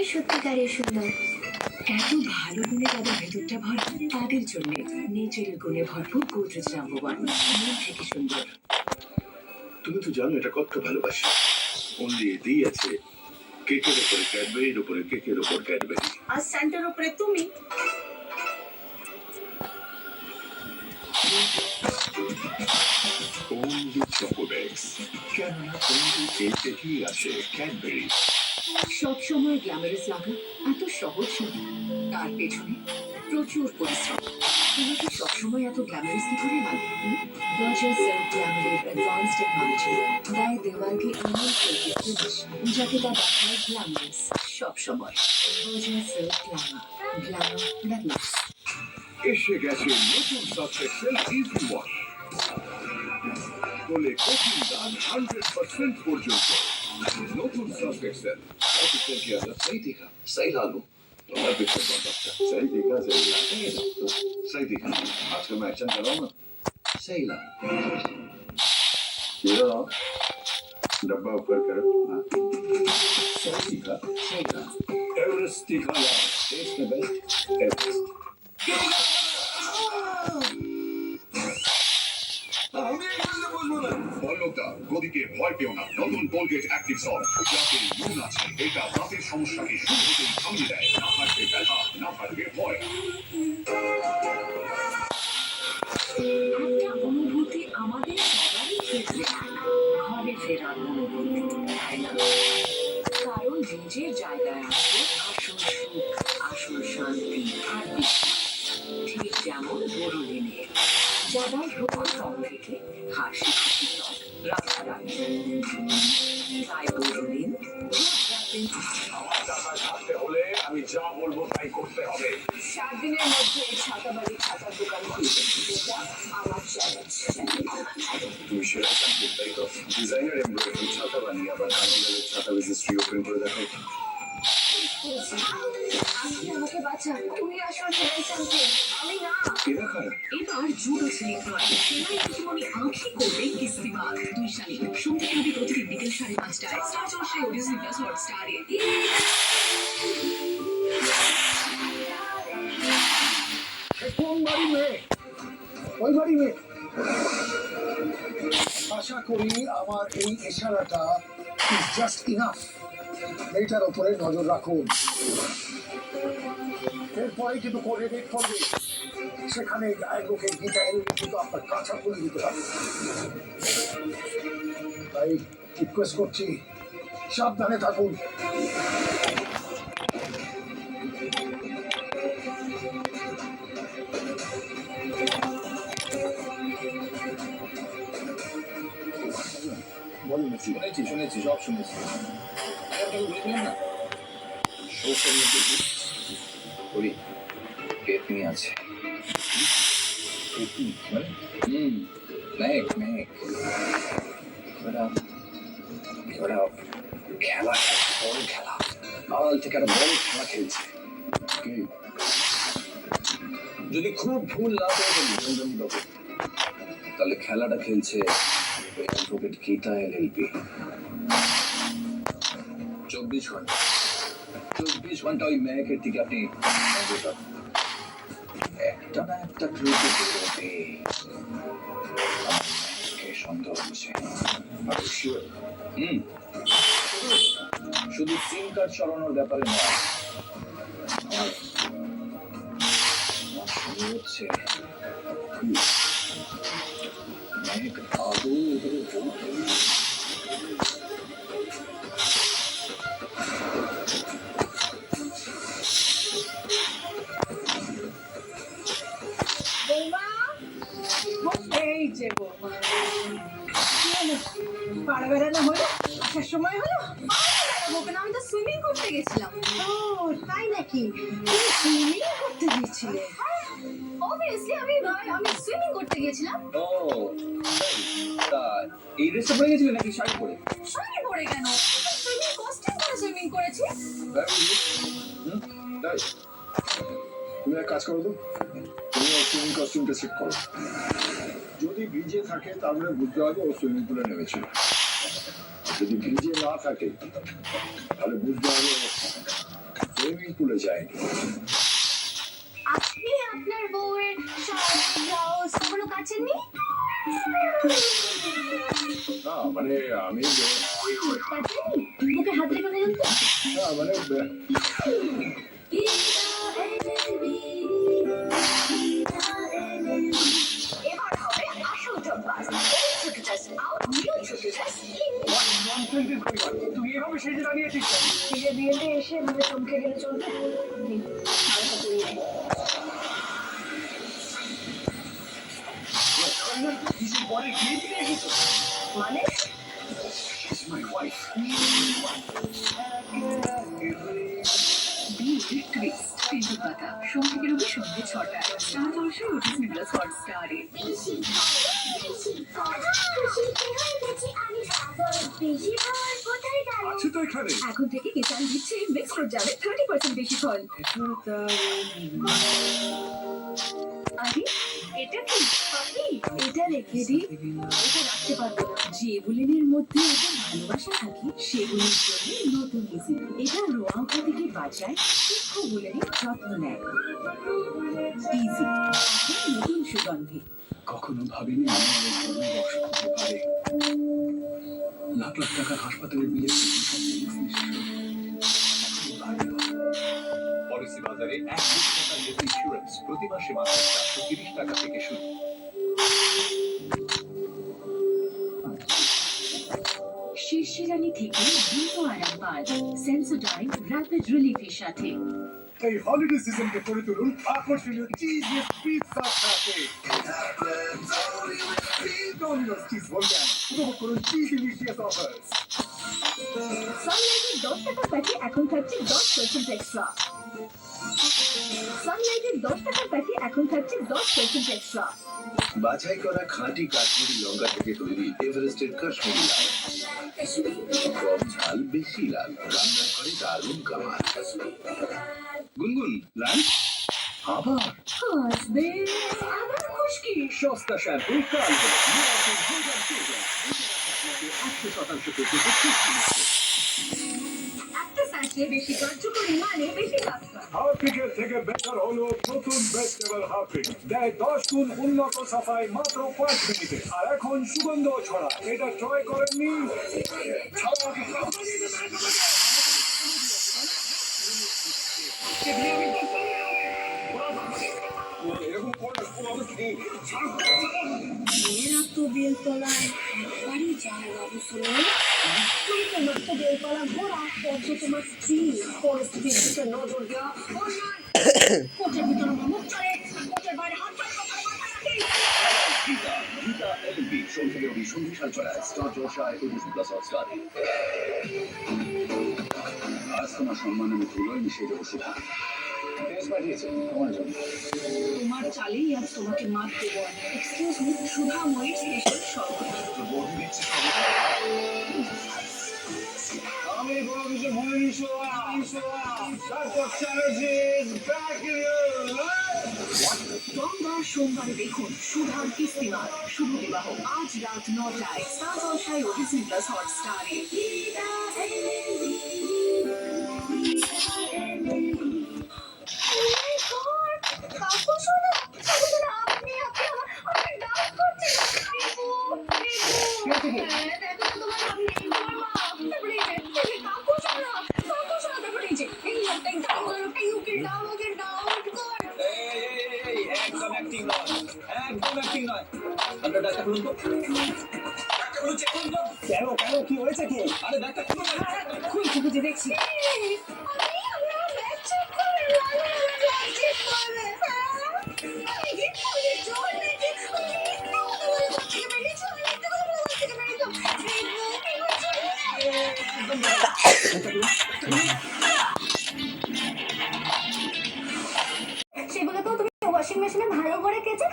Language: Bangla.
সবাই সত্যিকারের সুন্দর। এত ভালো গুণে তাদের ভেতরটা ভরপুর, তাদের জন্য নেচারের গুণে ভরপুর গোদরেজ নাম্বার ওয়ান, মন থেকে সুন্দর। তুমি তো জানো এটা কত ভালোবাসি। অনলি এতেই আছে, কেকের উপরে ক্যাডবেরির উপরে কেকের উপর ক্যাডবেরি, আর স্যান্টার উপরে তুমি। অনলি চকোডেক্স, কেননা অনলি এই থেকেই আছে ক্যাডবেরি। সবসময় গ্ল্যামারাস লাগা এত সহজ নয়, তার পেছনে প্রচুর পরিশ্রম। তোমাকে সবসময় এত গ্ল্যামারাস কি করে লাগে? গর্জিয়াস সেলফ গ্ল্যামারের অ্যাডভান্স টেকনোলজি দেয় দেওয়ালকে এমন শৈল্পিক ফিনিশ যাতে তা দেখায় গ্ল্যামারাস সবসময়। Gorgeous self glamour, glamour that lasts. এসে গেছে নতুন সার্ফ এক্সেল ইজি ওয়াশ, বলে কঠিন দাগ 100% পর্যন্ত। नोटुन सर्फ एक्सेल और पिक्चर किया था, सही दिखा, सही लागू। तुम्हारा पिक्चर बहुत अच्छा, सही दिखा, सही लगा, सही दिखा। आजकल मैं एक्शन कर रहा हूँ ना, सही लगा। ये रहा डब्बा ऊपर करो, हाँ, सही दिखा, सही लगा। एवरेस्ट दिखा यार, टेस्ट में बेस्ट एवरेस्ट। গদিকে ভয় পেও না, নতুন কোলগেট অ্যাক্টিভ সল্ট, যাতে নুন আছে, এটা দাঁতের সমস্যাকে শুরু হতেই থামিয়ে দেয়। না থাকবে ব্যথা, না থাকবে ভয়। একটা অনুভূতি আমাদের সবারই ক্ষেত্রে ঘরে ফেরার অনুভূতি, তাই না? কারণ নিজের জায়গায় আছে আসল সুখ, আসল শান্তি আর বিশ্বাস। ঠিক যেমন বড়দিনে যারা রোগ রং থেকে হাসি খুশি ত্বক রাখা রাখে, তাই বড়দিন আমার টাকা ছাড়তে হলে আমি যা বলবো তাই করতে হবে। 7 দিনের মধ্যে এই ছাতাবাড়ি ছাতার দোকান খুলতে, এটা আমার চ্যালেঞ্জ। তুমি সেরা চাকরি, তাই তো? ডিজাইনার এমব্রয়ডারি ছাতা বানিয়ে আবার কার্নিভালের ছাতা রেজিস্ট্রি ওপেন করে দেখো। আমাকে বাঁচা, তুমি আসলে সেলাই চ্যাম্পিয়ন, আমি না। এরা খারাপ। এবার জুডো সিলেক্ট হয়, সেলাই প্রতিমণি আঁখি করবে ইস্তেমাল। 2 শালিক সন্ধ্যে হবে প্রতিদিন বিকেল 5:30টায় স্টার জলসে ও ডিজনি প্লাস হটস্টারে। কোন বাড়ি মেয়ে? ওই বাড়ি মেয়ে। আশা করি আমার এই ইশারাটা ইজ জাস্ট ইনাফ। মেয়েটার ওপরে নজর রাখুন, এরপরে কিন্তু কোঅর্ডিনেট করবে। সেখানে গায়ের লোকে গীতা এলে কিন্তু আপনার কাঁচা তুলে দিতে হবে। তাই রিকোয়েস্ট করছি, সাবধানে থাকুন। শুনেছি সব শুনেছি। বলেছিলাম না সোশ্যাল মিডিয়া করি, পেটনি আছে, মেঘ মেঘ ওরা খেলা, বড় খেলা, আড়াল থেকে একটা বড় খেলা খেলছে। যদি খুব ভুল না করে রঞ্জন বাবু, তাহলে খেলাটা খেলছে অ্যাডভোকেট গীতা এলএলপি। 24 ঘন্টা ওই মেয়েকের দিকে আপনি একটা না একটা ক্লুতে বেরোবে। আমার মেয়েকে সন্দেহ হচ্ছে। শুধু সিম কার্ড সরানোর ব্যাপারে নয়, আমার শুরু হচ্ছে মেয়েক আদৌ এদের ভোট এই যে বৌমা, পাড়া বেড়ানো হলো, আসার সময় হলো। আমি তো সুইমিং করতে গেছিলাম। ও তাই নাকি? তুমি সুইমিং করতে গিয়েছিলে? অবভিয়াসলি আমি সুইমিং করতে গিয়েছিলাম। ও তা এই ড্রেসটা পরে গেছিলে নাকি শাড়ি পরে? শাড়ি পরে কেন, সুইমিং কস্টিউম পরে সুইমিং করেছি। তাই তুমি এক কাজ করো তো, তুমি সুইমিং কস্টিউমটা চেক করো। যদি ভিজে থাকে তাহলে বুঝতে হবে ও সুইমিং পুলে নেমেছিল। যদি ভিজে না থাকে তাহলে বুঝতে হবে স্কুলে যায়নি। আপনি আপনার বউয়ের শার্ট ব্লাউজ কোনো কাচেননি? না মানে আমি কাচেননি? বুকে হাত রেখে বলুন তো। না মানে এবার হবে আসল জব্বাস। ছোট চাষ আউট, নিউ ছোট চাষ ইন। ননসেন্সের পরিবার, তুই এভাবে সেজে দাঁড়িয়েছিস কেন? বিয়েতে এসে এভাবে চমকে গেলে চলবে? নিন, আর কত নিয়ে। কিসের পরে গিয়ে ফিরে এসেছো? মানে She's my wife. বিয়ের টুইস্ট তিনটে পাতা সোম থেকে রবি সন্ধ্যে 6টায় স্টার জলসায় ওটিসি প্লাস হটস্টারে। আছে তো এখানে। এখন থেকে কিষান দিচ্ছে মিক্স ফ্রুট জামে 30% বেশি ফল। আরে এটা কি পাপি? এটা রেখে দি। এটা রাখতে পারবো না। যেগুলির মধ্যে এটা ভালোবাসা থাকে সেগুলির জন্য নতুন ইজি। এটা রোয়াঙ্কা থেকে বাঁচায়, শিক্ষকগুলির যত্ন নেয়। ইজি এখন নতুন সুগন্ধে। কখনো ভাবিনি আমার এই ধরনের অসুখ হতে পারে। লাখ লাখ টাকার হাসপাতালের বিলের পলিসি বাজারে 1 কোটি টাকার হেলথ ইন্স্যুরেন্স প্রতি মাসে মাত্র 430 টাকা থেকে শুরু। শীর্ষেরানি থেকে দ্রুত আরাম পান সেন্সোডাইন র্যাপিড রিলিফের সাথে। এই হলিডে সিজনকে করে তুলুন আকর্ষণীয় চিজ পিৎজার সাথে। ডমিনোস চিজ বলবেন উপভোগ করুন চিজ ডিলিশিয়াস অফার্স। সানলাইটের 10 টাকার প্যাকে এখন থাকছে 10% এক্সট্রা। সানলাইটের 10 টাকার প্যাকে এখন থাকছে 10% এক্সট্রা। বাছাই করা খাঁটি কাশ্মীরি লঙ্কা থেকে তৈরি এভারেস্টের কাশ্মীরি লাল। কম ঝাল বেশি লাল, রান্না করে দারুণ কামাল। গুনগুন লাঞ্চ আবার আসবে আবার খুশকি। সস্তা শ্যাম্পু কাল 100% একটা স্যাশে বেশি কার্যকরী মানে বেশি কাজটা। হারপিকের থেকে বেটার হলো নতুন বেস্ট এভার হারপিক, দেয় 10 গুণ উন্নত সাফাই মাত্র 5 মিনিটে। আর এখন সুগন্ধ ছড়া, এটা ট্রাই করেননি? এরকম করলে মেয়েরা তো বেলতলায় একবারই যায় বাবু শুনে। তুমি তোমার তো বেলতলা ঘোরা, অথচ তোমার স্ত্রী পরিস্থিতির দিকে নজর দেওয়া অন্যায়। কোটের ভিতরে মুখ চলে, কোটের বাইরে হাত পায়ে গীতা এলবি সোম থেকে রবি সন্ধ্যে 7:30 স্টার জলসায় ওটিসি প্লাস হটস্টারে। আজ তোমার সম্মান আমি ধুলোয় মিশিয়ে দেবো সুধা। টেস্ট পাঠিয়েছে তোমার জন্য। তোমার চালেই আজ তোমাকে মাত দেব। এক্সকিউজ মি, সুধাময়ীর স্পেশাল শরবত। আমি বড় কিছু ভুলে নিছো। তারপর challenge back in your life. সোমবার সোমবারে দেখুন সুধার কিস্তিমার শুভ বিবাহ আজ রাত 9টায় স্টার জলসায় ওটিসি প্লাস হটস্টারে। কাকু শোনো, আপনি আমার ডাক করছেন। দেখো তোমার মা, তারপরে কাকু শোনো, তারপরে এই লোকটা ইউকে ডাউন কর। একদম অ্যাক্টিং নয়, একদম অ্যাক্টিং নয়। আপনার ডাক্তার বলুন তো, ডাক্তার বলুন চেক করুন তো। কেন কেন কি হয়েছে কি? আরে ডাক্তার খুলুন না। খুঁজে খুঁজে দেখছি। আমরা ব্যাগ চেক করে ব্যাগ চেক করে আমি কি করে জল নেই সেগুলো তো তুমি ওয়াশিং মেশিনে ভালো করে কেচে